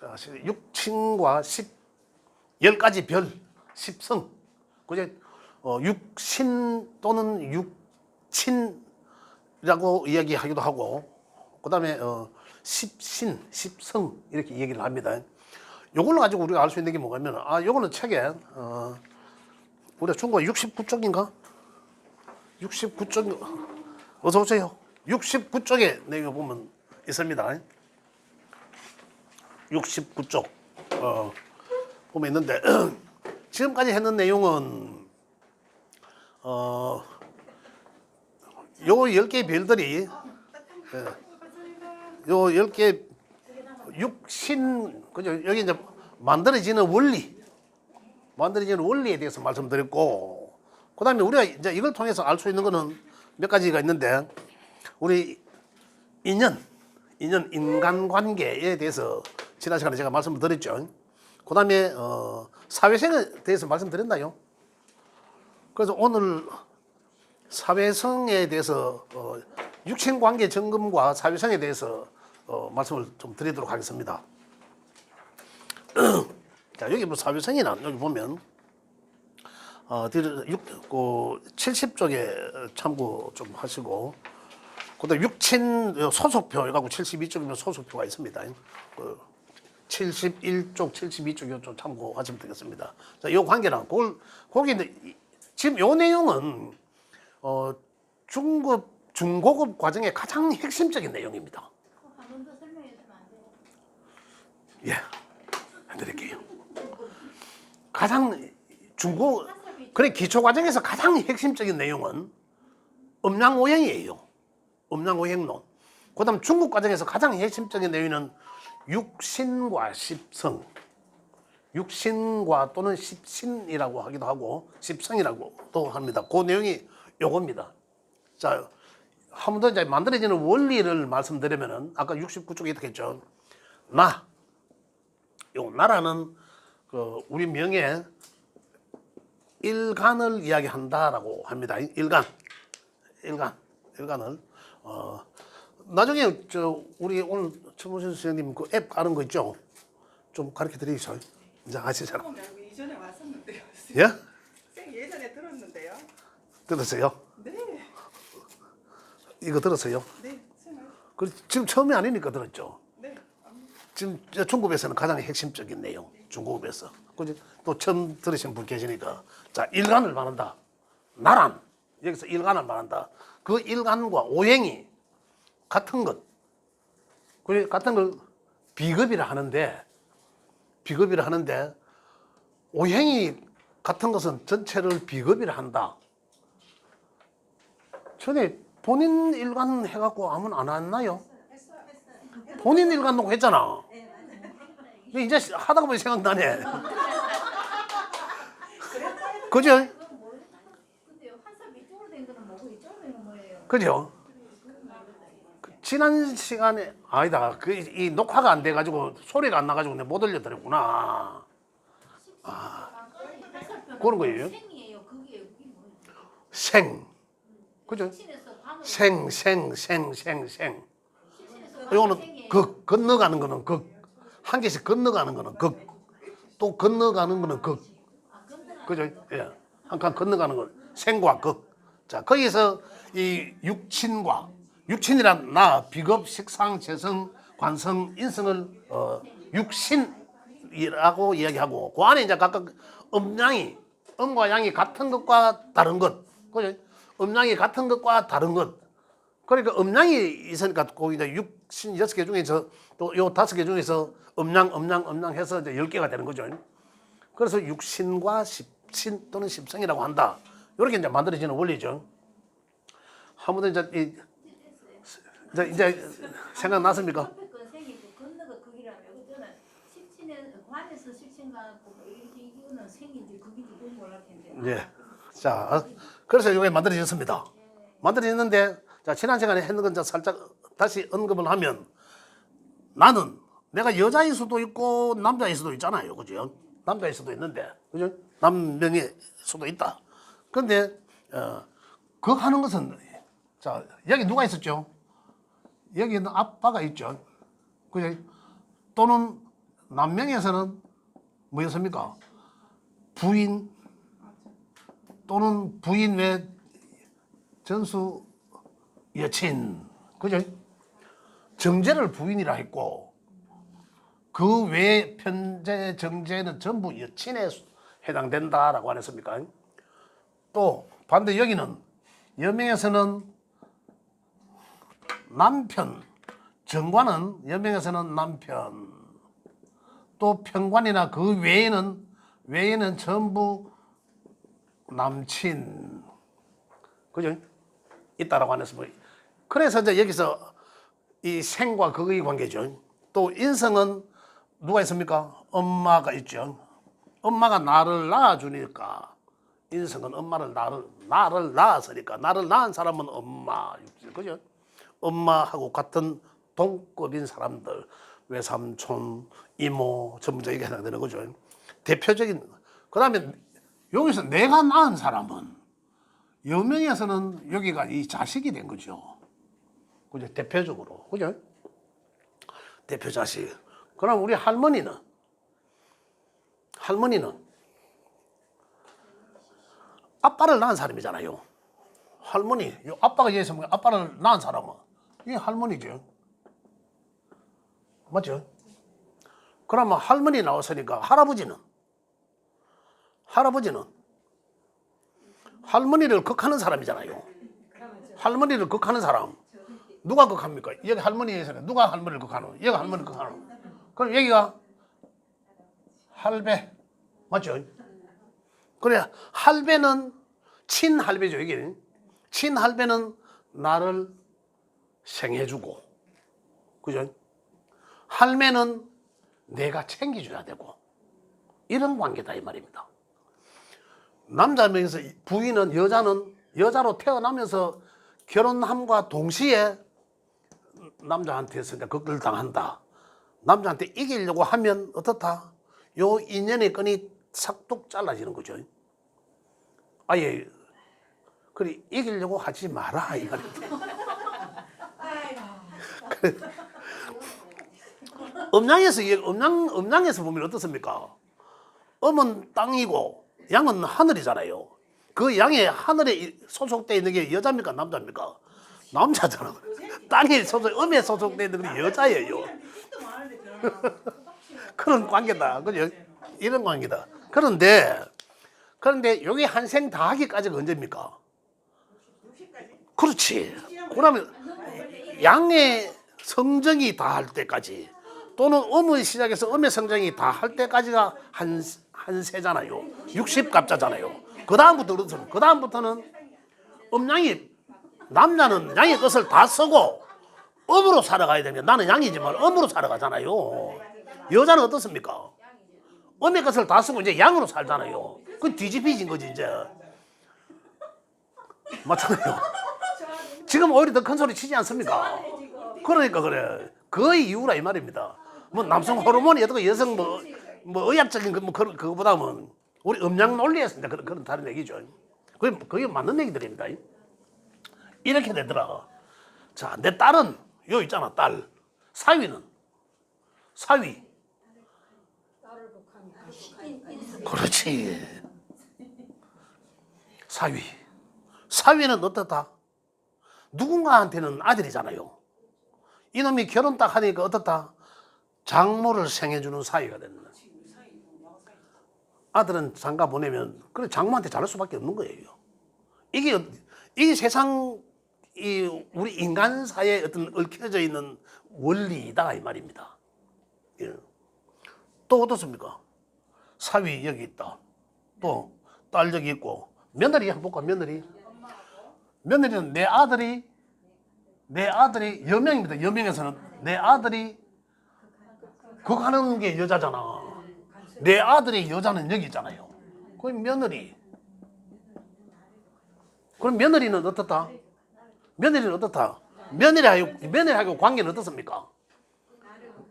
자, 육친과 열가지 별, 십성. 그제 육신 또는 육친이라고 이야기하기도 하고, 그 다음에 십신, 십성 이렇게 얘기를 합니다. 요걸로 가지고 우리가 알 수 있는 게 뭐냐면, 요거는 책에 우리가 중국어 69쪽인가? 69쪽, 어서 오세요. 69쪽에 내가 보면 있습니다. 69쪽 보면 있는데 지금까지 했는 내용은 요 10개의 별들이 요 10개 육신, 그죠? 여기 이제 만들어지는 원리에 대해서 말씀드렸고, 그 다음에 우리가 이제 이걸 통해서 알 수 있는 거는 몇 가지가 있는데, 우리 인간관계에 대해서 지난 시간에 제가 말씀을 드렸죠. 그 다음에 사회성에 대해서 말씀드렸나요? 그래서 오늘 사회성에 대해서 육신관계 점검과 사회성에 대해서 말씀을 좀 드리도록 하겠습니다. 자, 여기 뭐 사회성이나 여기 보면 70쪽에 참고 좀 하시고, 그다음 육친 소속표 해가지고 72쪽이면 소속표가 있습니다. 71쪽, 72쪽 좀 참고하시면 되겠습니다. 자, 이 관계는 거기 지금 이 내용은 중고급 과정의 가장 핵심적인 내용입니다. 한 번 더 설명해 주면 안 돼요? 예, 해드릴게요. 그래, 기초 과정에서 가장 핵심적인 내용은 음양오행이에요. 음양오행론. 그 다음 중국 과정에서 가장 핵심적인 내용은 육신과 십성. 육신과 또는 십신이라고 하기도 하고, 십성이라고도 합니다. 그 내용이 요겁니다. 자, 한 번 더 이제 만들어지는 원리를 말씀드리면은, 아까 69쪽에 이렇게 했죠. 요 나라는 우리 명예 일간을 이야기한다라고 합니다. 일간을. 나중에 우리 오늘 최문신 선생님 그 앱 가는 거 있죠? 좀 가르쳐 드리겠어요. 이제 아시잖아. 이전에 왔었는데요. 예? 쌤 예전에 들었는데요. 들었어요? 네. 이거 들었어요? 네. 쌤. 지금 처음이 아니니까 들었죠. 네. 지금 중국에서는 가장 핵심적인 내용, 중국에서. 그지? 또 처음 들으신 분 계시니까. 자, 일간을 말한다. 나란. 여기서 일간을 말한다. 그 일간과 오행이 같은 것. 그래, 같은 걸 비급이라 하는데, 오행이 같은 것은 전체를 비급이라 한다. 전에 본인 일간 해갖고 아무는 안 왔나요? 본인 일간 놓고 했잖아. 이제 하다가 보니 생각나네. 그죠? 근데 환사 위쪽으로 된 거는 뭐고 이쪽으로 된 건 뭐예요? 그죠? 지난 시간에 아니다. 이 녹화가 안 돼가지고 소리가 안 나가지고 내가 못 올려드렸구나. 그런 거예요? 생이에요. 그게 뭐예요? 생. 그죠? 생. 이거는 건너가는 거는 한 개씩 건너가는 거는 또 건너가는 거는 그죠? 예. 한 칸 건너가는 건 생과 자, 거기서 이 육친이란 비급, 식상, 재성, 관성, 인성을 육신이라고 이야기하고, 그 안에 이제 각각 음과 양이 같은 것과 다른 것, 그죠? 음양이 같은 것과 다른 것. 그러니까 음양이 있으니까 거기 이제 육신 6개 중에서 또 요 5개 중에서 음양 해서 이제 10개가 되는 거죠. 그래서 육신과 십신 또는 십성이라고 한다. 이렇게 이제 만들어지는 원리죠. 한 번 더 이제 생각났습니까? 건너가 극이라며. 그때는 십신의 관에서 십신과 이거는 생인지 극인지 그건 몰랄 텐데. 예. 자, 그래서 이게 만들어졌습니다. 만들어졌는데, 자, 지난 시간에 했는 건 살짝 다시 언급을 하면, 내가 여자일 수도 있고 남자일 수도 있잖아요. 그죠? 남자일 수도 있는데, 그죠? 남명일 수도 있다. 그런데 그 하는 것은, 자, 여기 누가 있었죠? 여기는 아빠가 있죠. 그죠? 또는 남명에서는 뭐였습니까? 부인 또는 부인 외 전수 여친, 그죠? 정제를 부인이라 했고 그 외 편제 정제는 전부 여친에 해당된다라고 안 했습니까? 또 반대 여기는 여명에서는 남편, 정관은 여명에서는 남편, 또 편관이나 그 외에는 전부 남친, 그죠? 있다라고 안 했습니다. 그래서 이제 여기서 이 생과 그의 관계죠. 또 인성은 누가 있습니까? 엄마가 있죠. 엄마가 나를 낳아주니까 인성은 엄마를 나를 낳았으니까 나를 낳은 사람은 엄마, 그죠? 엄마하고 같은 동급인 사람들, 외삼촌, 이모 전부 다 이게 해당되는 거죠. 대표적인. 그다음에 여기서 내가 낳은 사람은 여명에서는 여기가 이 자식이 된 거죠. 그죠? 대표적으로. 그죠? 대표 자식. 그럼 우리 할머니는 아빠를 낳은 사람이잖아요. 할머니, 아빠가 예서 아빠를 낳은 사람은 이게 할머니죠. 맞죠? 그러면 할머니 나왔으니까 할아버지는 할머니를 극하는 사람이잖아요. 할머니를 극하는 사람 누가 극합니까? 여기 할머니에서는 누가 할머니를 극하노? 여기 할머니를 극하노? 그럼 여기가 할배 맞죠? 그래 할배는 친할배죠. 여기는 친할배는 나를 생해주고, 그죠? 할매는 내가 챙겨줘야 되고 이런 관계다 이 말입니다. 남자 명에서 부인은 여자로 태어나면서 결혼함과 동시에 남자한테서 그걸 당한다. 남자한테 이기려고 하면 어떻다? 요 인연의 끈이 싹둑 잘라지는 거죠. 아예 그래 이기려고 하지 마라 이 말입니다. 음양에서 보면 어떻습니까? 음은 땅이고 양은 하늘이잖아요. 그 양의 하늘에 소속되어 있는 게 여자입니까 남자입니까? 남자잖아. 땅에 음에 소속되어 있는 게 여자예요. 그런 관계다. 그죠? 이런 관계다. 그런데 여기 한 생 다 하기까지가 언제입니까? 그렇지. 그러면 양의 성정이 다 할 때까지 또는 음의 시작에서 음의 성정이 다 할 때까지가 한 세잖아요. 60갑자잖아요. 그다음부터는 음양이 남자는 양의 것을 다 쓰고 음으로 살아가야 되는 게 나는 양이지만 음으로 살아가잖아요. 여자는 어떻습니까? 음의 것을 다 쓰고 이제 양으로 살잖아요. 그 뒤집히진 거지 이제. 맞잖아요. 지금 오히려 더 큰 소리 치지 않습니까? 그러니까 그래. 그 이유라 이 말입니다. 뭐 남성 호르몬이 어떻고 여성 뭐 의학적인 그거보다는 우리 음양 논리에서 그런 다른 얘기죠. 그게 맞는 얘기들입니다. 이렇게 되더라. 자, 내 딸은 요 있잖아 딸. 사위. 그렇지. 사위는 어떻다? 누군가한테는 아들이잖아요. 이놈이 결혼 딱 하니까 어떻다? 장모를 생해주는 사위가 됐는. 아들은 장가 보내면 그래 장모한테 잘할 수밖에 없는 거예요. 이게 세상 우리 인간 사회에 어떤 얽혀져 있는 원리이다 이 말입니다. 예. 또 어떻습니까? 사위 여기 있다. 또 딸 여기 있고 며느리 한번 볼까? 며느리는 내 아들이 여명입니다. 여명에서는 내 아들이 그거 하는 게 여자잖아. 내 아들의 여자는 여기 있잖아요. 그럼 며느리. 그럼 며느리는 어떻다? 며느리하고 관계는 어떻습니까?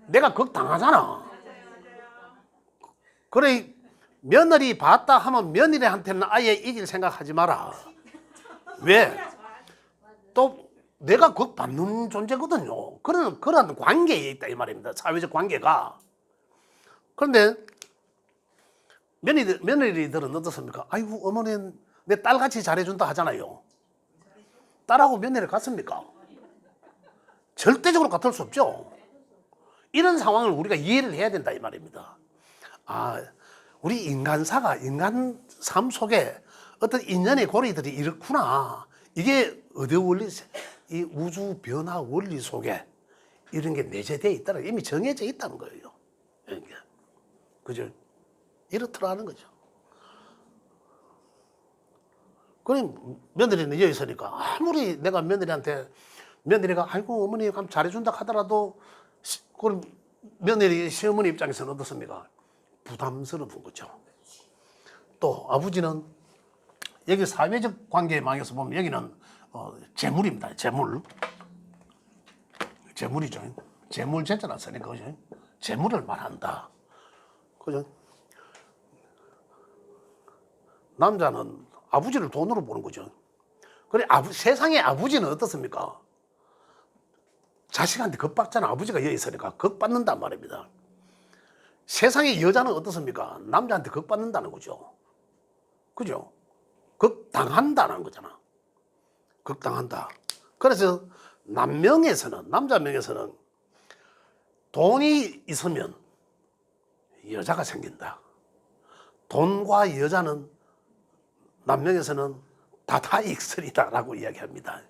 내가 그거 당하잖아. 그래 며느리 봤다 하면 며느리한테는 아예 이길 생각하지 마라. 왜? 또 내가 그거 받는 존재거든요. 그런 관계에 있다 이 말입니다. 사회적 관계가. 그런데 며느리들은 어떻습니까? 아이고 어머니는 내 딸같이 잘해준다 하잖아요. 딸하고 며느리 같습니까? 절대적으로 같을 수 없죠. 이런 상황을 우리가 이해를 해야 된다 이 말입니다. 아, 우리 인간사가 인간 삶 속에 어떤 인연의 고리들이 이렇구나. 이게 의대 원리, 이 우주 변화 원리 속에 이런 게 내재되어 있다는, 이미 정해져 있다는 거예요. 그러니까. 그죠? 이렇더라는 거죠. 그럼 며느리는 여기 있으니까 아무리 내가 며느리가 아이고 어머니 감 잘해준다 하더라도 그럼 며느리 시어머니 입장에서는 어떻습니까? 부담스러운 거죠. 또 아버지는 여기 사회적 관계망에서 보면 여기는 재물입니다. 재물이죠. 재물제자라 쓰니까 그죠? 재물을 말한다. 그죠? 남자는 아버지를 돈으로 보는 거죠. 그래 세상의 아버지는 어떻습니까? 자식한테 겁받잖아. 아버지가 여기 있으니까 겁받는단 말입니다. 세상의 여자는 어떻습니까? 남자한테 겁받는다는 거죠. 그죠? 극당한다는 거잖아. 극당한다. 그래서 남자 명에서는 돈이 있으면 여자가 생긴다. 돈과 여자는 남명에서는 다다익선이다라고 이야기합니다.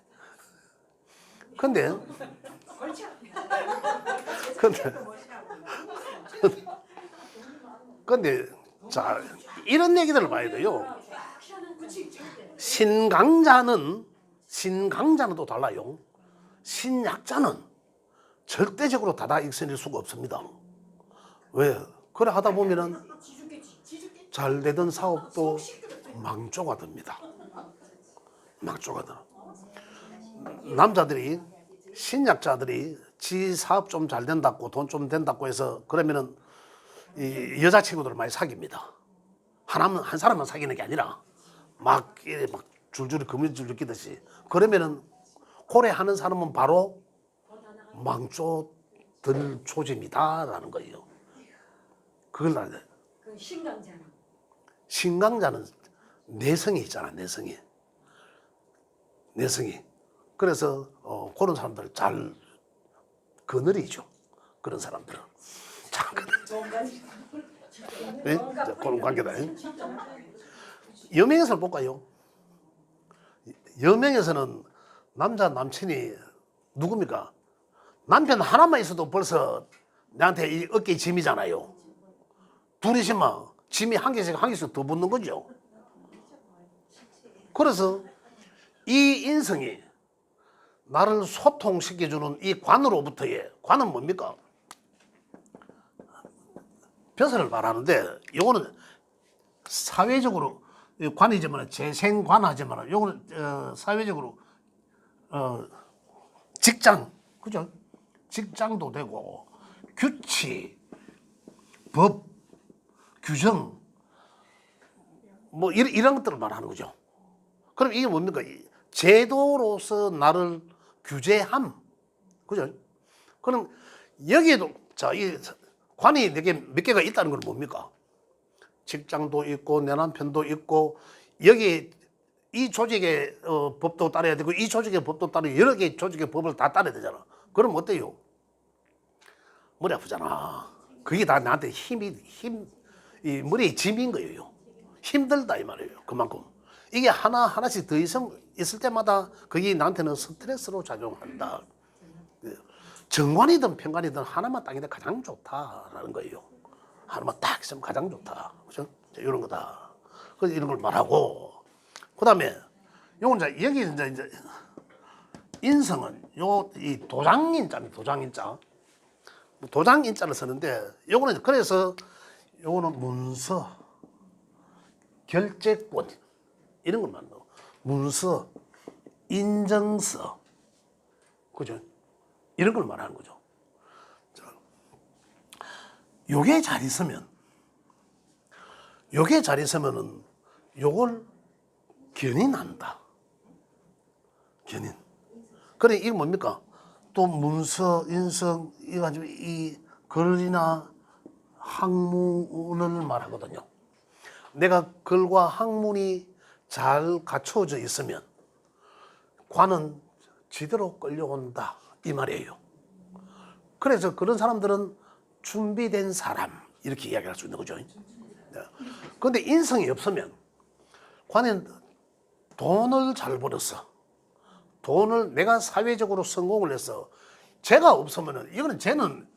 근데 자 이런 얘기들을 봐야 돼요. 신강자는 또 달라요. 신약자는 절대적으로 다다익선일 수가 없습니다. 왜? 그래 하다 보면은 잘 되던 사업도 망조가 됩니다. 망조가 돼. 남자들이 신약자들이 지 사업 좀 잘 된다고 돈 좀 된다고 해서 그러면은 이 여자친구들을 많이 사깁니다. 한 사람만 사귀는 게 아니라 막 줄줄이 금줄줄 끼듯이 그러면은 고래하는 사람은 바로 망조들 초집이다라는 거예요. 그걸 알아야 돼. 신강자는 내성이 있잖아. 내성이. 그래서 그런 사람들 잘 그늘이죠. 그런 사람들은. 참 네? 그런 관계다. 여명에서 볼까요? 여명에서는 남친이 누굽니까? 남편 하나만 있어도 벌써 나한테 이 어깨에 짐이잖아요. 둘이시면 짐이 한 개씩 더 붙는 거죠. 그래서 이 인성이 나를 소통시켜주는 이 관으로부터의 관은 뭡니까? 벼슬을 말하는데 요거는 사회적으로 관이지만 재생관하지만 요거는 사회적으로 직장 그죠? 직장도 되고 규칙, 법, 규정 뭐 이런 것들을 말하는 거죠. 그럼 이게 뭡니까? 제도로서 나를 규제함. 그죠? 그럼 여기에도 자, 이 관이 몇 개가 있다는 건 뭡니까? 직장도 있고 내 남편도 있고 여기 이 조직의 법도 따라야 되고 이 조직의 법도 따라야 여러 개의 조직의 법을 다 따라야 되잖아. 그럼 어때요? 머리 아프잖아. 그게 다 나한테 이 머리에 짐인 거예요. 힘들다 이 말이에요. 그만큼. 이게 하나씩 더 있을 때마다 그게 나한테는 스트레스로 작용한다. 정관이든 편관이든 하나만 딱인데 가장 좋다라는 거예요. 하나만 딱 있으면 가장 좋다. 그죠? 이런 거다. 그래서 이런 걸 말하고. 그 다음에, 요건 이제, 여기 이제, 인성은 이 도장인자입니다. 도장인자. 도장인자를 쓰는데, 요거는 그래서, 요거는 문서, 결재권, 이런 걸 만들고, 문서, 인정서, 그죠? 이런 걸 말하는 거죠. 요게 잘 있으면은 요걸 견인한다. 견인. 그래, 이게 뭡니까? 또 문서, 인성, 이거 가지고 이 글이나 학문을 말하거든요. 내가 글과 학문이 잘 갖춰져 있으면 관은 지대로 끌려온다 이 말이에요. 그래서 그런 사람들은 준비된 사람 이렇게 이야기할 수 있는 거죠. 그런데 인성이 없으면 관은 돈을 잘 벌었어. 돈을 내가 사회적으로 성공을 해서 제가 없으면은 이거는 쟤는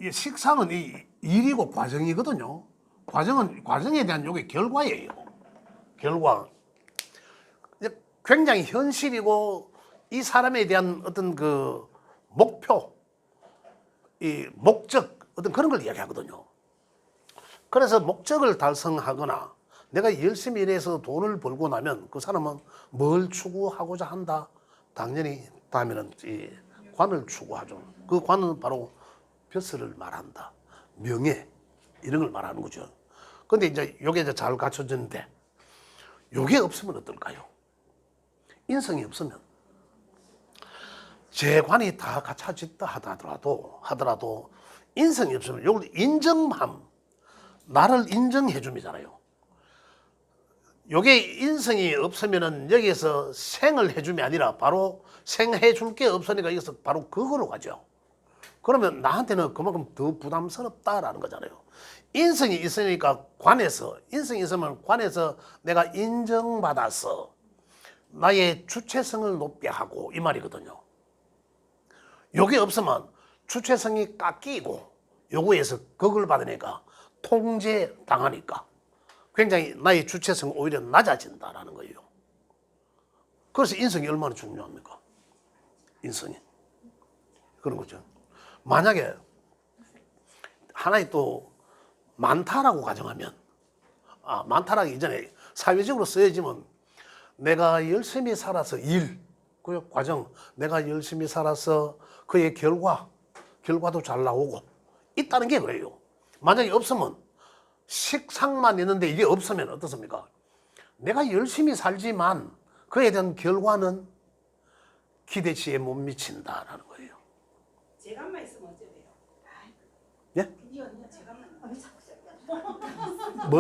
이 식상은 이 일이고 과정이거든요. 과정에 대한 요게 결과예요. 결과. 굉장히 현실이고 이 사람에 대한 어떤 그 목표, 이 목적 어떤 그런 걸 이야기하거든요. 그래서 목적을 달성하거나 내가 열심히 일해서 돈을 벌고 나면 그 사람은 뭘 추구하고자 한다. 당연히 다음에는 이 관을 추구하죠. 그 관은 바로 벼슬을 말한다. 명예 이런 걸 말하는 거죠. 근데 이제 요게 이제 잘 갖춰졌는데 요게 없으면 어떨까요? 인성이 없으면 제 관이 다 갖춰졌다 하더라도 인성이 없으면 요걸 인정함 나를 인정해 줌이잖아요. 요게 인성이 없으면은 여기에서 생을 해줌이 아니라 바로 생해 줄 게 없으니까 여기서 바로 그거로 가죠. 그러면 나한테는 그만큼 더 부담스럽다라는 거잖아요. 인성이 있으니까 인성이 있으면 관에서 내가 인정받아서 나의 주체성을 높게 하고 이 말이거든요. 요게 없으면 주체성이 깎이고 요거에서 그걸 받으니까 통제 당하니까 굉장히 나의 주체성 오히려 낮아진다라는 거예요. 그래서 인성이 얼마나 중요합니까? 인성이. 그런 거죠. 만약에 하나의 또 많다라고 가정하면 많다라기 이전에 사회적으로 쓰여지면 내가 열심히 살아서 그 과정 내가 열심히 살아서 그의 결과도 잘 나오고 있다는 게 그래요. 만약에 없으면 식상만 있는데 이게 없으면 어떻습니까? 내가 열심히 살지만 그에 대한 결과는 기대치에 못 미친다라는 거예요. 재간만 있으면 어쩌래요? 예? 재간만.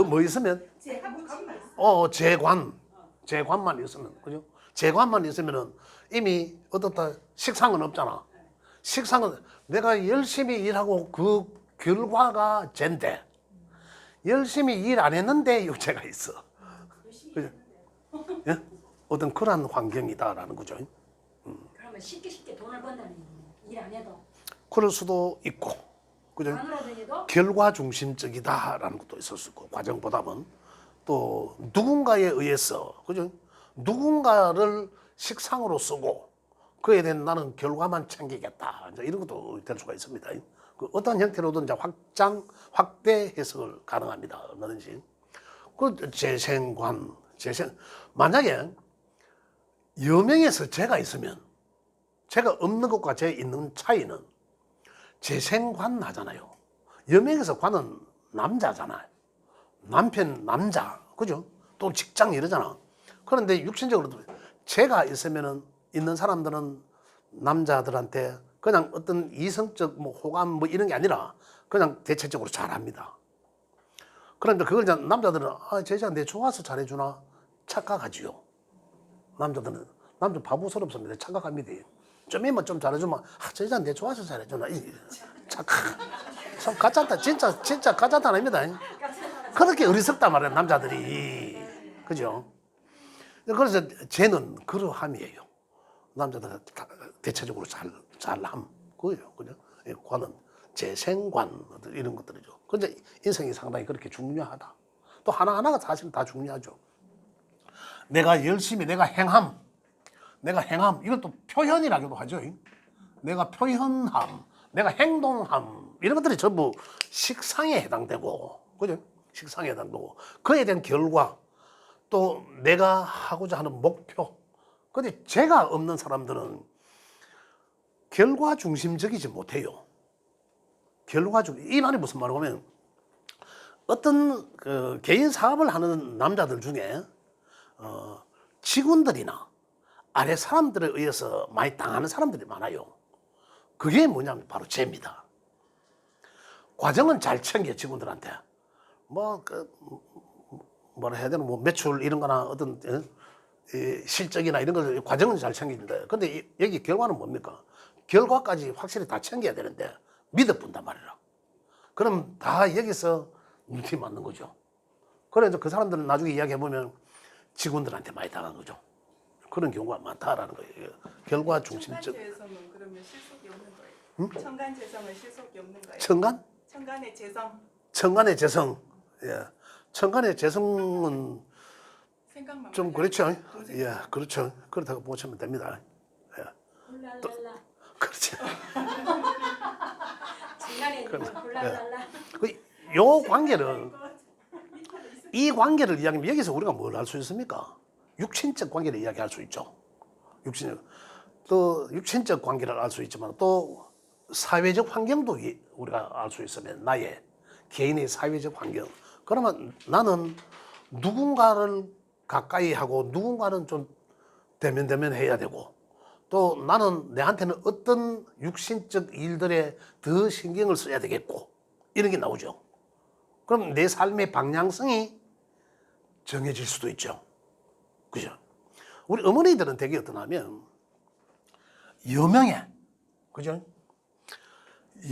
뭐 있으면? 재간만 있어. 재관만 있으면, 그죠? 재관만 있으면은 이미 어떻다 식상은 없잖아. 식상은 내가 열심히 일하고 그 결과가 쟨데 열심히 일 안 했는데 유죄가 있어. 그죠? 예? 어떤 그런 환경이다라는 거죠. 그러면 쉽게 돈을 번다는 일 안 해도 그럴 수도 있고, 그죠? 마누라들도 결과 중심적이다라는 것도 있을 수 있고, 과정보다는 또 누군가에 의해서, 그죠? 누군가를 식상으로 쓰고 그에 대한 나는 결과만 챙기겠다. 이제 이런 것도 될 수가 있습니다. 그 어떤 형태로든 이제 확대 해석을 가능합니다. 얼마든지. 그 재생관, 만약에 여명에서 제가 있으면 제가 없는 것과 제 있는 차이는 재생관 하잖아요. 여명에서 관은 남자잖아요. 남자, 그죠? 또 직장 이러잖아. 그런데 육신적으로도 제가 있는 사람들은 남자들한테 그냥 어떤 이성적 호감 이런 게 아니라 그냥 대체적으로 잘합니다. 그런데 그걸 이제 남자들은 저 여자 내 좋아서 잘해주나 착각하지요. 남자 바보스럽습니다. 착각합니다. 좀이면 좀 잘해주면 저 여자 내 좋아서 잘해주나 착각. 참 가짜다 진짜 가짜다 아닙니다. 그렇게 어리석단 말이에요 남자들이. 그죠? 그래서 쟤는 그러함이에요. 남자들은 대체적으로 잘함 그거예요. 그죠? 관은 재생관 이런 것들이죠. 근데 인생이 상당히 그렇게 중요하다. 또 하나하나가 사실 다 중요하죠. 내가 열심히 내가 행함 이것도 표현이라고도 하죠. 내가 표현함, 내가 행동함 이런 것들이 전부 식상에 해당되고, 그죠? 식상에 해당되고 그에 대한 결과 또 내가 하고자 하는 목표. 근데 제가 없는 사람들은 결과 중심적이지 못해요. 이 말이 무슨 말이냐면 어떤 그 개인 사업을 하는 남자들 중에 직원들이나 아래 사람들에 의해서 많이 당하는 사람들이 많아요. 그게 뭐냐면 바로 죄입니다. 과정은 잘 챙겨 직원들한테. 뭐라 해야 되나, 뭐 매출 이런 거나 어떤 이 실적이나 이런 걸 과정은 잘 챙기는데, 근데 여기 결과는 뭡니까? 결과까지 확실히 다 챙겨야 되는데 믿어본단 말이라. 그럼 다 여기서 눈치 맞는 거죠. 그래서 그 사람들은 나중에 이야기해보면 직원들한테 많이 당한 거죠. 그런 경우가 많다라는 거예요. 결과 중심적. 청간재성은 그러면 실속이 없는 거예요. 청간재성은 실속이 없는 거예요. 청간? 청간의 재성 청간의 재성. 예. 청간의 재성은 생각만 좀 많이 그렇죠. 하고 돈 예, 그렇죠. 그렇다고 보시면 됩니다. 예. 훌랄랄라. 그렇죠. 중간에 있는 거 훌랄랄라. 요 관계를, 이 관계를 이야기하면 여기서 우리가 뭘 알 수 있습니까? 육신적 관계를 이야기할 수 있죠. 또 육신적 관계를 알 수 있지만 또 사회적 환경도 우리가 알 수 있으면, 나의 개인의 사회적 환경. 그러면 나는 누군가를 가까이 하고 누군가는 좀 대면 해야 되고, 또 나는 내한테는 어떤 육신적 일들에 더 신경을 써야 되겠고, 이런 게 나오죠. 그럼 내 삶의 방향성이 정해질 수도 있죠. 그죠? 우리 어머니들은 되게 어떠냐면 여명에, 그죠?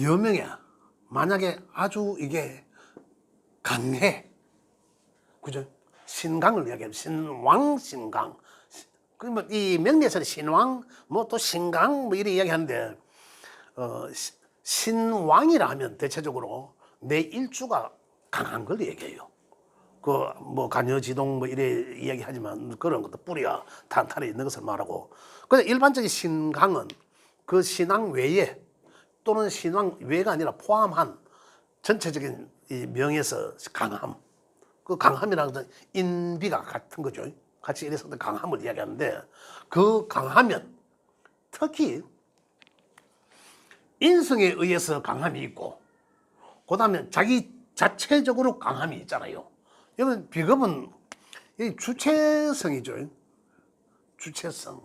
여명에 만약에 아주 이게 강해, 그죠? 신강을 이야기하면 신왕, 신강. 그러면 이 명리에서는 신왕, 뭐 또 신강, 뭐 이렇게 이야기하는데, 신왕이라 하면 대체적으로 내 일주가 강한 걸 얘기해요. 뭐 간여지동 뭐 이래 이야기하지만 그런 것도 뿌리가 탄탄히 있는 것을 말하고, 근데 일반적인 신강은 그 신왕 외에 또는 신왕 외가 아니라 포함한 전체적인 이 명에서 강함, 그 강함이라는 것은 인비가 같은 거죠. 같이 이래서 강함을 이야기하는데, 그 강하면 특히 인성에 의해서 강함이 있고, 그 다음에 자기 자체적으로 강함이 있잖아요. 이건 비겁은 이 주체성이죠. 주체성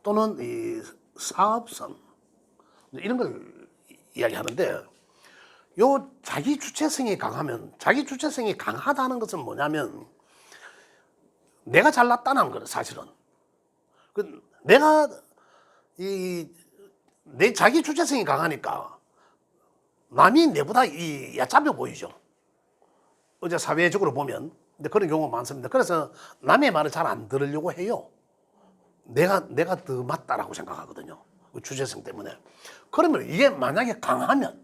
또는 이 사업성, 이런 걸 이야기하는데, 요 자기 주체성이 강하면, 자기 주체성이 강하다는 것은 뭐냐면 내가 잘났다는 거예요, 사실은. 내가 내 자기 주체성이 강하니까 남이 내보다 얕잡아 보이죠. 어제 사회적으로 보면. 근데 그런 경우가 많습니다. 그래서 남의 말을 잘 안 들으려고 해요. 내가 더 맞다라고 생각하거든요. 그 주체성 때문에. 그러면 이게 만약에 강하면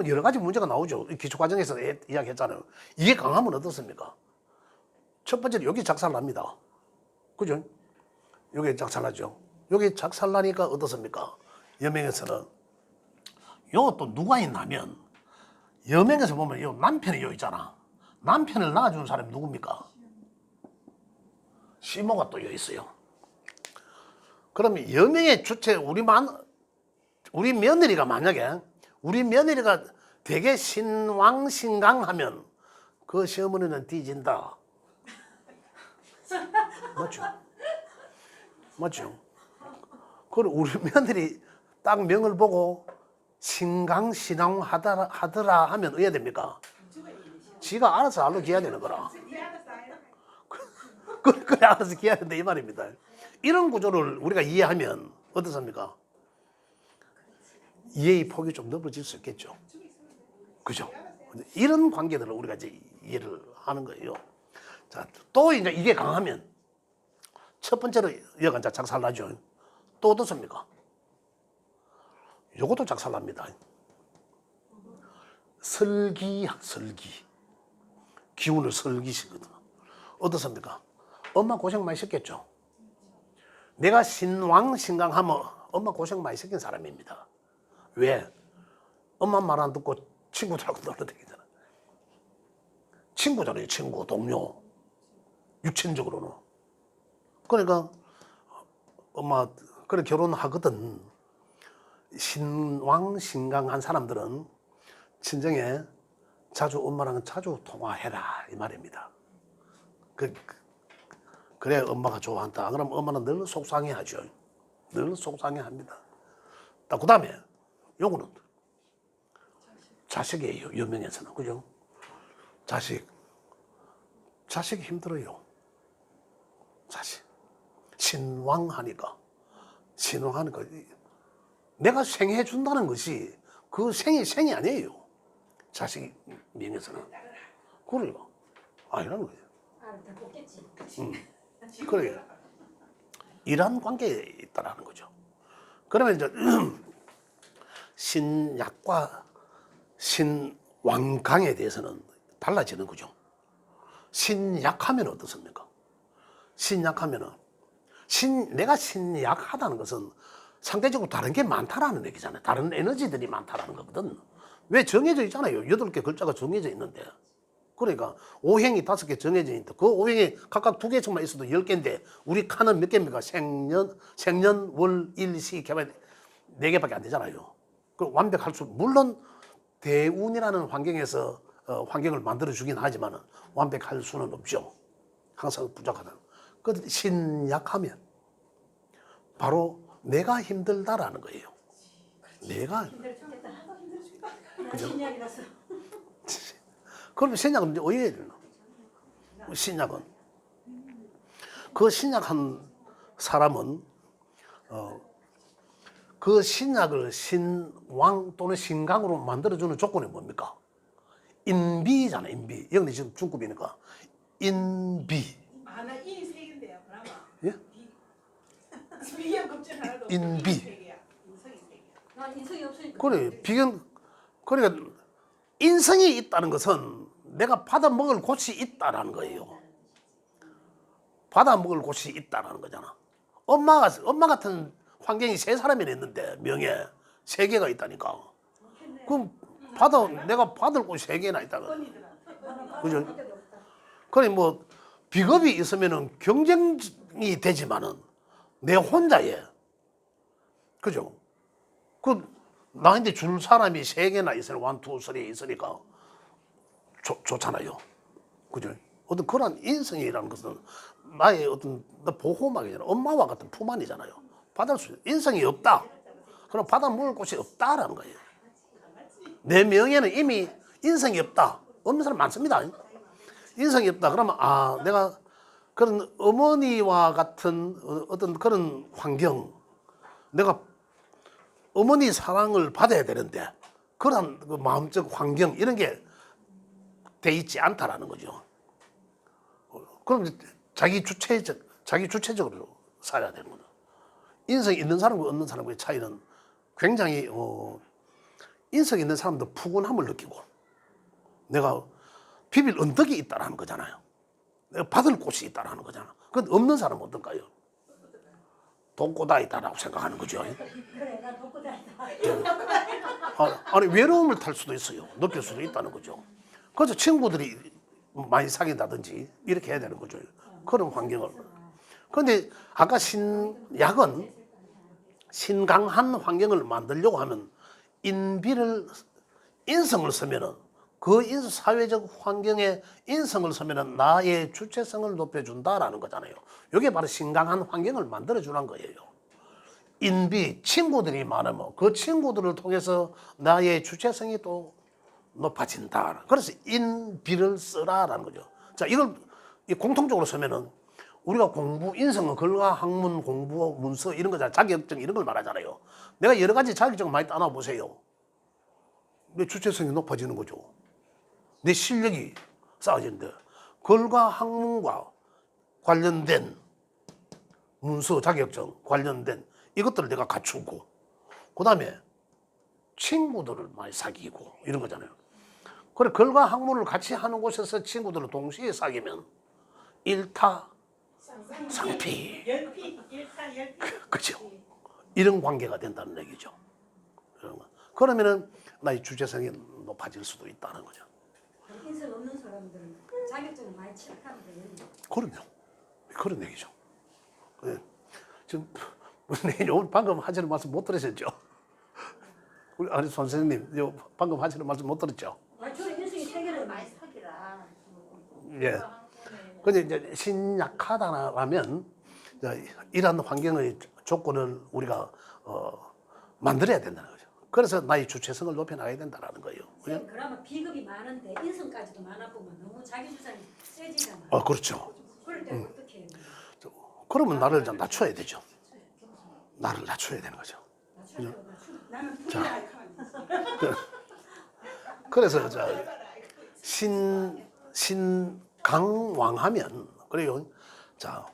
여러 가지 문제가 나오죠. 기초과정에서 이야기했잖아요. 이게 강하면 어떻습니까? 첫 번째로 여기 작살납니다. 그죠? 여기 작살나죠. 여기 작살나니까 어떻습니까? 여명에서는 요 또 누가 있냐면, 여명에서 보면 요 남편이 요 있잖아. 남편을 낳아주는 사람이 누굽니까? 시모가 또 요 있어요. 그러면 여명의 주체, 우리 며느리가 만약에, 우리 며느리가 되게 신왕신강하면 그 시어머니는 뒤진다. 맞죠? 맞죠? 그리고 우리 며느리 딱 명을 보고 신강신왕 하더라 하면 어떻게 됩니까? 지가 알아서 알로 기해야 되는 거라. 그래 알아서 기해야 된다 이 말입니다. 이런 구조를 우리가 이해하면 어떻습니까? 이해의 폭이 좀 넓어질 수 있겠죠. 그죠? 이런 관계들을 우리가 이제 이해를 하는 거예요. 자, 또 이제 이게 강하면 첫 번째로 여간 작살나죠. 또 어떻습니까? 요것도 작살납니다. 설기. 기운을 설기시거든. 어떻습니까? 엄마 고생 많이 시켰죠. 내가 신왕신강하면 엄마 고생 많이 시킨 사람입니다. 왜? 엄마 말 안 듣고 친구들하고 놀러다니잖아. 친구잖아요. 친구, 동료. 육체적으로는. 그러니까 엄마 그래 결혼하거든. 신왕신강한 사람들은 친정에 자주 엄마랑 자주 통화해라 이 말입니다. 그래 엄마가 좋아한다. 그럼 엄마는 늘 속상해하죠. 늘 속상해합니다. 그 다음에 요거는 자식이에요. 유명에서는. 그죠? 자식이 힘들어요. 자식. 신왕하니까 내가 생해 준다는 것이 그 생이 아니에요. 자식 명에서는. 그래요. 아니라는 거예요. 다 뽑겠지. 그래요. 이런 관계에 있다라는 거죠. 그러면 이제 신약과 신왕강에 대해서는 달라지는 거죠. 신약하면 어떻습니까? 신약하면은 내가 신약하다는 것은 상대적으로 다른 게 많다라는 얘기잖아요. 다른 에너지들이 많다라는 거거든. 왜 정해져 있잖아요. 8개 글자가 정해져 있는데. 그러니까 오행이 5개 정해져 있는데 그 오행이 각각 2개씩만 있어도 10개인데 우리 칸은 몇 개입니까? 생년, 월, 일, 시, 개발 4개밖에 안 되잖아요. 그 완벽할 수 물론 대운이라는 환경에서 환경을 만들어 주긴 하지만 완벽할 수는 없죠. 항상 부족하다. 그 신약하면 바로 내가 힘들다라는 거예요. 내가 힘들어 죽겠다. 그죠? 신약이라서. 그러면 신약은 이제 어디에 되나? 신약은 그 신약한 사람은 그 신약을 신왕 또는 신강으로 만들어주는 조건이 뭡니까? 인비잖아, 인비. 여기 지금 중급이니까 인비. 나 인이 세 개인데요. 그러면 예? 비견 급진 하나도 없고 인비. 인이 세 개야. 인성이 세 개야. 난 인성이 없으니까. 그래, 그러니까 인성이 있다는 것은 내가 받아 먹을 곳이 있다라는 거예요. 받아 먹을 곳이 있다라는 거잖아. 엄마 같은 환경이 3사람이나 있는데 명예 3개가 있다니까. 그럼 내가 받을 곳이 3개나 있다가. 그죠? 그래 뭐 비겁이 있으면은 경쟁이 되지만은 내 혼자에. 그죠? 나한테 줄 사람이 3개나 있으니까 1, 2, 3 있으니까 좋잖아요. 그죠? 어떤 그런 인성이라는 것은 나의 어떤 보호막이잖아. 엄마와 같은 품 안이잖아요. 인성이 없다. 그럼 받아 먹을 곳이 없다라는 거예요. 내 명예는 이미 인성이 없다. 없는 사람 많습니다. 인성이 없다. 그러면 내가 그런 어머니와 같은 어떤 그런 환경, 내가 어머니 사랑을 받아야 되는데 그런 그 마음적 환경 이런 게 돼 있지 않다라는 거죠. 그럼 자기 주체적으로 살아야 되는 거죠. 인성이 있는 사람과 없는 사람의 차이는 굉장히 인성 있는 사람도 푸근함을 느끼고 내가 비빌 언덕이 있다라는 거잖아요. 내가 받을 곳이 있다라는 거잖아. 그건 없는 사람은 어떨까요? 독고다 있다라고 생각하는 거죠. 그래, 나 독고다이다. 아니 외로움을 탈 수도 있어요. 느낄 수도 있다는 거죠. 그래서 친구들이 많이 사귄다든지 이렇게 해야 되는 거죠. 그런 환경을. 그런데 아까 신약은 신강한 환경을 만들려고 하면 인성을 쓰면은 그 사회적 환경에 인성을 쓰면은 나의 주체성을 높여준다라는 거잖아요. 이게 바로 신강한 환경을 만들어주는 거예요. 인비, 친구들이 많으면 그 친구들을 통해서 나의 주체성이 또 높아진다. 그래서 인비를 쓰라라는 거죠. 자, 이걸 공통적으로 쓰면은 우리가 인성은 글과 학문, 공부, 문서 이런 거잖아요. 자격증 이런 걸 말하잖아요. 내가 여러 가지 자격증 많이 따놔 보세요. 내 주체성이 높아지는 거죠. 내 실력이 쌓아지는데 글과 학문과 관련된 문서, 자격증 관련된 이것들을 내가 갖추고 그 다음에 친구들을 많이 사귀고 이런 거잖아요. 그래 글과 학문을 같이 하는 곳에서 친구들을 동시에 사귀면 일타상피. 그죠? 이런 관계가 된다는 얘기죠. 그러면은 나의 주체성이 높아질 수도 있다는 거죠. 인성 없는 사람들은 자격증을 많이 취득하면 되겠네요. 그럼요. 그런 얘기죠. 네. 지금 오늘 방금 하시는 말씀 못 들으셨죠? 우리 아니 선생님 방금 하시는 말씀 못 들었죠? 저는 인성이 세 개는 많이 사기라. 예. 근데 이제 신약하다라면 이런 환경의 조건을 우리가 만들어야 된다는 거죠. 그래서 나의 주체성을 높여나가야 된다는 거예요. 선생님, 그러면 비급이 많은데 인성까지도 많아 보면 너무 자기 주장이 세지잖아. 그렇죠. 그럴 때 어떻게 해요? 그러면 나를 좀 낮춰야 되죠. 나를 낮춰야 되는 거죠. 나는 분야할 가만 있어. 그래서 신강왕하면 그래요. 자,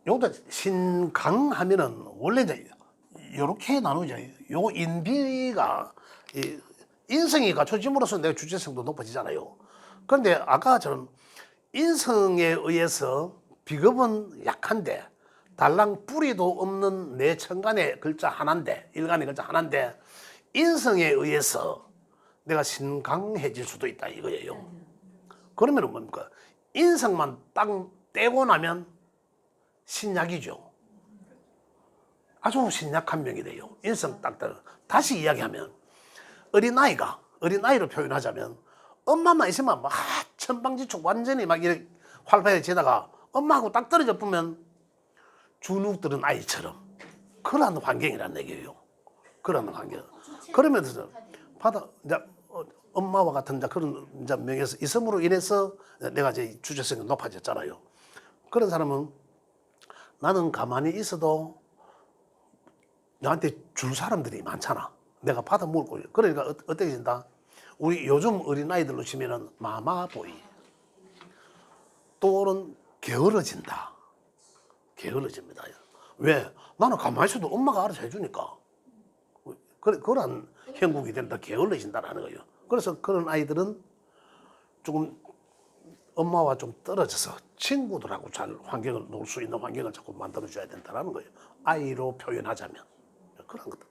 요것도 신강하면은 원래 이제 요렇게 나누죠. 요 인비가 인성이 갖춰짐으로써 내가 주체성도 높아지잖아요. 그런데 아까처럼 인성에 의해서 비급은 약한데 달랑 뿌리도 없는 내 천간의 글자 하나인데 일간의 글자 하나인데 인성에 의해서 내가 신강해질 수도 있다 이거예요. 그러면 뭡니까? 인성만 딱 떼고 나면 신약이죠. 아주 신약한 명이 돼요. 인성 딱 다시 이야기하면 어린아이로 표현하자면 엄마만 있으면 막 천방지축 완전히 막 이렇게 활발해지다가 엄마하고 딱 떨어져 보면 주눅들은 아이처럼 그런 환경이란 얘기예요. 그런 환경. 그러면서 이제 엄마와 같은 이제 그런 이제 명예에서 있음으로 인해서 내가 이제 주체성이 높아졌잖아요. 그런 사람은 나는 가만히 있어도 나한테 줄 사람들이 많잖아. 내가 받아 먹을 거예요. 그러니까 어떻게 된다? 우리 요즘 어린아이들로 치면은 마마보이 또는 게으러진다. 게으러집니다. 왜? 나는 가만히 있어도 엄마가 알아서 해주니까. 그런 형국이 된다. 게을러진다라는 거예요. 그래서 그런 아이들은 조금 엄마와 좀 떨어져서 친구들하고 잘 환경을 놀 수 있는 환경을 자꾸 만들어줘야 된다는 거예요. 아이로 표현하자면. 그런 것들.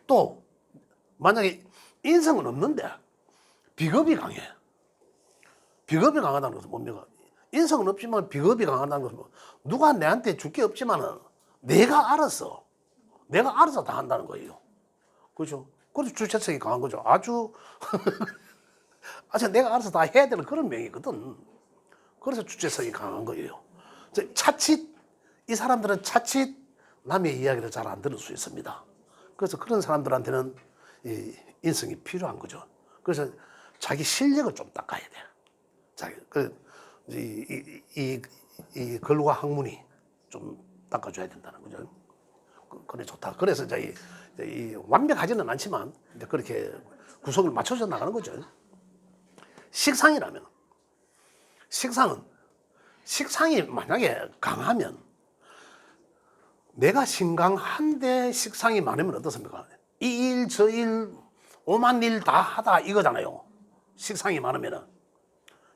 또 만약에 인성은 없는데 비겁이 강해. 비겁이 강하다는 것은 뭡니까? 인성은 없지만 비겁이 강하다는 것은 누가 내한테 줄 게 없지만은 내가 알아서 다 한다는 거예요. 그렇죠? 그래서 주체성이 강한 거죠. 아주 내가 알아서 다 해야 되는 그런 명이거든. 그래서 주체성이 강한 거예요. 차칫 이 사람들은 차칫 남의 이야기를 잘 안 들을 수 있습니다. 그래서 그런 사람들한테는 이 인성이 필요한 거죠. 그래서 자기 실력을 좀 닦아야 돼. 이 글과 학문이 좀 닦아줘야 된다는 거죠. 그래 좋다. 그래서 이제 이 완벽하지는 않지만 이제 그렇게 구성을 맞춰져 나가는 거죠. 식상이 만약에 강하면 내가 신강한데 식상이 많으면 어떻습니까? 이 일 저 일 오만 일 다 하다 이거잖아요. 식상이 많으면은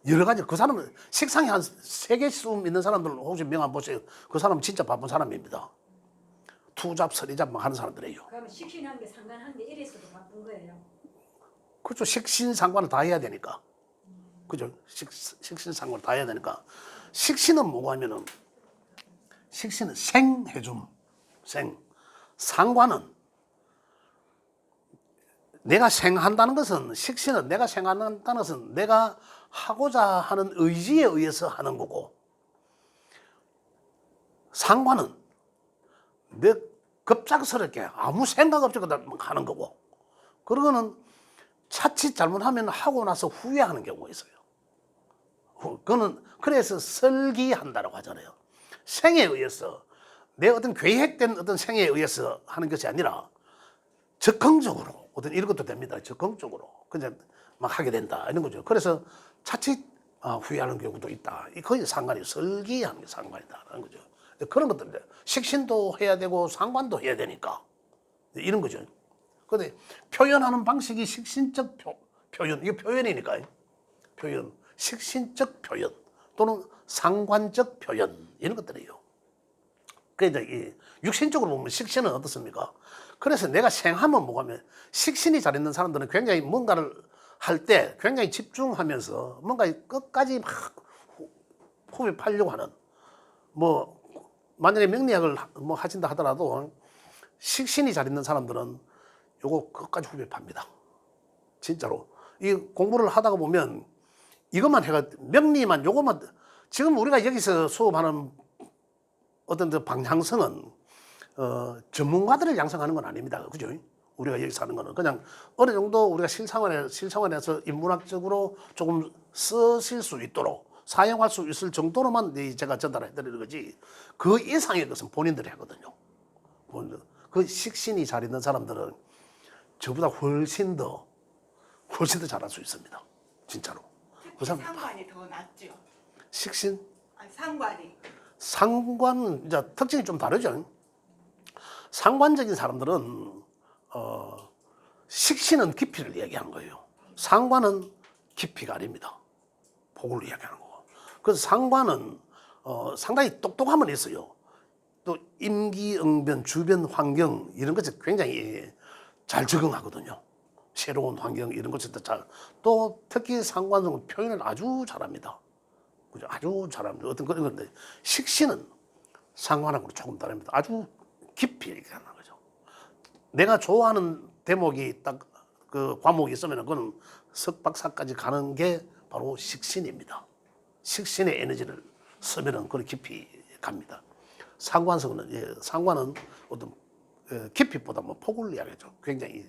여러 가지 그 사람은 식상이 한 3개씩 있는 사람들 혹시 명함 보세요. 그 사람은 진짜 바쁜 사람입니다. 투잡 서리잡 막 하는 사람들이에요. 그러면 식신한 게 상관한 게 이래서도 바쁜 거예요. 그렇죠. 식신상관을 다 해야 되니까. 그죠? 식신상관을 다 해야 되니까. 식신은 뭐고 하면은 식신은 생해줌. 상관은 내가 생한다는 것은 식신은 내가 생한다는 것은 내가 하고자 하는 의지에 의해서 하는 거고 상관은 내 급작스럽게 아무 생각 없이 그냥 하는 거고 그러고는 자칫 잘못하면 하고 나서 후회하는 경우가 있어요. 그거는 그래서 설기한다라고 하잖아요. 생에 의해서 내 어떤 계획된 어떤 생에 의해서 하는 것이 아니라 적극적으로 어떤 이런 것도 됩니다. 적극적으로 그냥 막 하게 된다 이런 거죠. 그래서 자칫 후회하는 경우도 있다. 거의 상관이 설기하는 게 상관이다라는 거죠. 그런 것들 식신도 해야 되고 상관도 해야 되니까 이런 거죠. 그런데 표현하는 방식이 식신적 표현 이게 표현이니까 표현 식신적 표현 또는 상관적 표현 이런 것들이에요. 그래서 이 육신적으로 보면 식신은 어떻습니까? 그래서 내가 생하면 뭐냐면 식신이 잘 있는 사람들은 굉장히 뭔가를 할 때 굉장히 집중하면서 뭔가 끝까지 막 호흡이 팔려고 하는 뭐 만약에 명리학을 뭐 하신다 하더라도 식신이 잘 있는 사람들은 요거 끝까지 호흡이 팝니다. 진짜로 이 공부를 하다가 보면 이것만 해가 명리만 요것만 지금 우리가 여기서 수업하는 어떤 방향성은 전문가들을 양성하는 건 아닙니다. 그죠? 우리가 여기 사는 거는 그냥 어느 정도 우리가 실생활에서 인문학적으로 조금 쓰실 수 있도록 사용할 수 있을 정도로만 제가 전달해 드리는 거지 그 이상의 것은 본인들이 하거든요. 그 식신이 잘 있는 사람들은 저보다 훨씬 더 잘할 수 있습니다. 진짜로. 그 사람 상관이 더 낫죠. 식신? 아니, 상관이. 상관 이제 특징이 좀 다르죠. 상관적인 사람들은 식신은 깊이를 얘기하는 거예요. 상관은 깊이가 아닙니다. 폭을 이야기하는 거고. 그래서 상관은 상당히 똑똑함은 있어요. 또 임기응변, 주변 환경 이런 것에 굉장히 잘 적응하거든요. 새로운 환경 이런 것에 또 특히 상관은 표현을 아주 잘합니다. 그죠? 아주 잘합니다. 어떤 그런 건데 식신은 상관하고 조금 다릅니다. 아주 깊이 얘기하는 거죠. 내가 좋아하는 대목이 딱 그 과목이 있으면 그건 석박사까지 가는 게 바로 식신입니다. 식신의 에너지를 쓰면은 그걸 깊이 갑니다. 상관은 어떤 깊이보다 뭐 폭을 이야기하죠. 굉장히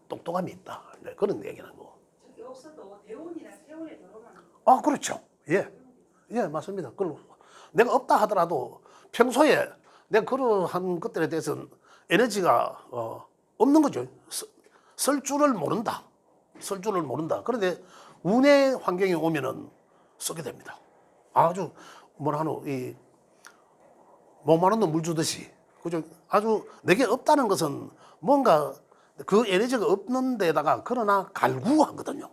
똑똑함이 있다. 네, 그런 얘기는 거. 여기서도 대운이나 세운에 들어가는. 아, 그렇죠. 예, 맞습니다. 그걸로 내가 없다 하더라도 평소에 내가 그러한 것들에 대해서는 에너지가 없는 거죠. 쓸 줄을 모른다. 그런데 운의 환경이 오면은 쓰게 됩니다. 아주 몸만 물 주듯이. 그죠? 아주 내게 없다는 것은 뭔가 그 에너지가 없는 데다가 그러나 갈구하거든요.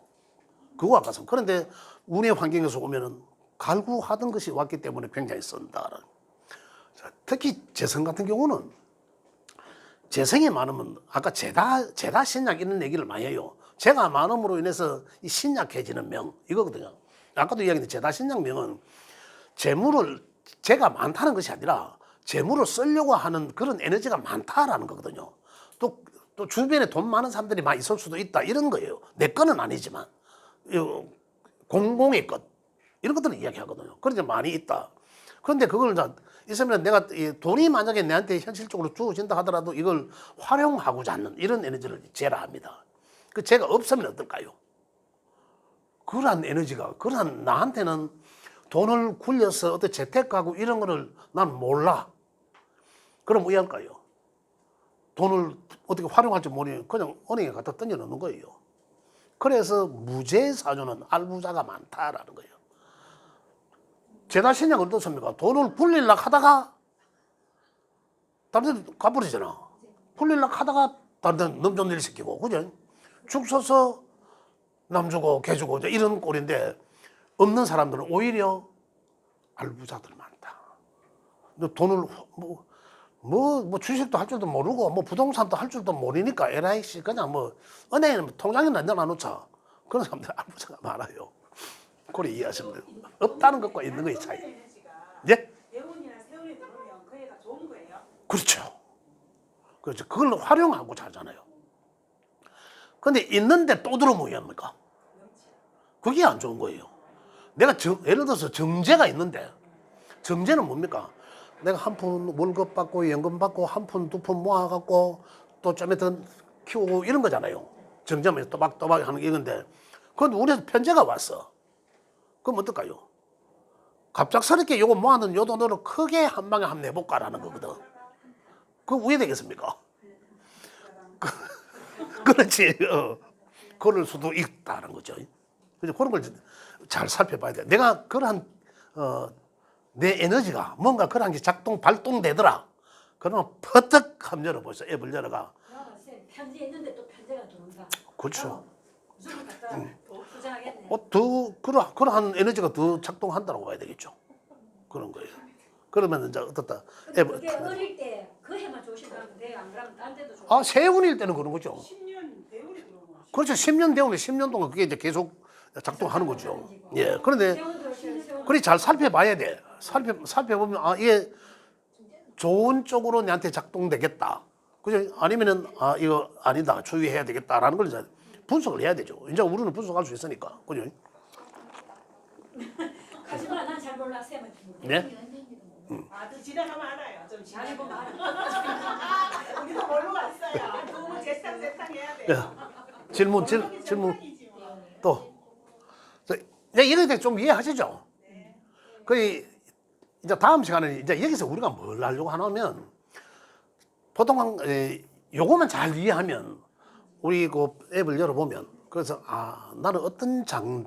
그거와 같습니다. 그런데 운의 환경에서 오면은 갈구하던 것이 왔기 때문에 굉장히 쓴다. 특히 재성 같은 경우는 재성이 많으면 아까 제다 신약 이런 얘기를 많이 해요. 제가 많음으로 인해서 이 신약해지는 명 이거거든요. 아까도 이야기했는데 제다 신약 명은 재물을 제가 많다는 것이 아니라 재물을 쓰려고 하는 그런 에너지가 많다라는 거거든요. 또 주변에 돈 많은 사람들이 많이 있을 수도 있다 이런 거예요. 내 거는 아니지만 공공의 것 이런 것들은 이야기하거든요. 그런데 많이 있다. 그런데 그걸 있으면 내가 돈이 만약에 내한테 현실적으로 주어진다 하더라도 이걸 활용하고자 하는 이런 에너지를 제라 합니다. 그 제가 없으면 어떨까요? 그러한 에너지가 나한테는 돈을 굴려서 어떤 재테크하고 이런 거를 난 몰라. 그럼 왜 할까요? 돈을 어떻게 활용할지 모르니 그냥 은행에 갖다 던져놓는 거예요. 그래서 무죄사주는 알부자가 많다라는 거예요. 제다 신약을 어떻습니까? 돈을 굴리려고 하다가 다른 데 가버리잖아. 굴리려고 하다가 다른 데 넘존 일 시키고, 그죠? 죽 서서 남 주고 개 주고 이런 꼴인데 없는 사람들은 오히려 알부자들 많다. 돈을 주식도 할 줄도 모르고 부동산도 할 줄도 모르니까 LIC 그냥 은행에 통장에 넣어놓자. 그런 사람들 알부자가 많아요. 그걸 이해하시면 돼요. 없다는 것과 있는 것의 차이. 예? 대운이나 세운에 들어오면 그 애가 좋은 거예요. 그렇죠. 그걸 활용하고 자잖아요. 근데 있는데 또 들어오면 왜 합니까? 그게 안 좋은 거예요. 내가 예를 들어서 정제가 있는데 정제는 뭡니까? 내가 한 푼 월급 받고 연금 받고 한 푼 두 푼 모아갖고 또 좀 더 키우고 이런 거잖아요. 정제면 또박또박 하는 게 이건데 그런데 우리한테 편지가 왔어. 그럼 어떨까요? 갑작스럽게 요거 모아놓은 요 돈으로 크게 한 방에 한번 내볼까라는 거거든. 그거 왜 되겠습니까? 그렇지. 그럴 수도 있다는 거죠. 그래서 그런 걸 잘 살펴봐야 돼. 내가 그러한 내 에너지가 뭔가 그런 게 발동되더라. 그러면 퍼뜩 한번 열어보세요. 앱을 열어가. 편지에 있는데 또 편지가 들어온다. 그렇죠. 무조건 갖다 투자하겠네. 그러한 에너지가 더 작동한다고 봐야 되겠죠. 그런 거예요. 그러면 이제 어떻다. 그게 어릴 때 그 해만 조심하면 돼요. 안 그러면 딴 데도 조심. 세운일 때는 그런 거죠. 10년 대운이 들어오면. 그렇죠. 10년 대운에 10년 동안 그게 이제 계속 작동하는 거죠. 예. 그런데 그래 잘 살펴봐야 돼. 살펴보면 이게 좋은 쪽으로 내한테 작동되겠다. 그죠? 아니면은 이거 아니다. 주의해야 되겠다라는 걸 이제 분석을 해야 되죠. 이제 우리는 분석할 수 있으니까. 그죠? 하지만 난 잘 몰라. 쌤은 네? 또 지나가면 알아요. 좀 잘해보면 지나가면. 알아. 우리도 모르고 왔어요. 재탕 해야 돼. 예. 질문 재탕이지 뭐. 또. 이런 데좀 이해하시죠? 그 이제 다음 시간에 이제 여기서 우리가 뭘 하려고 하냐면 보통 요거만 잘 이해하면 우리 그 앱을 열어보면 그래서 나는 어떤 장단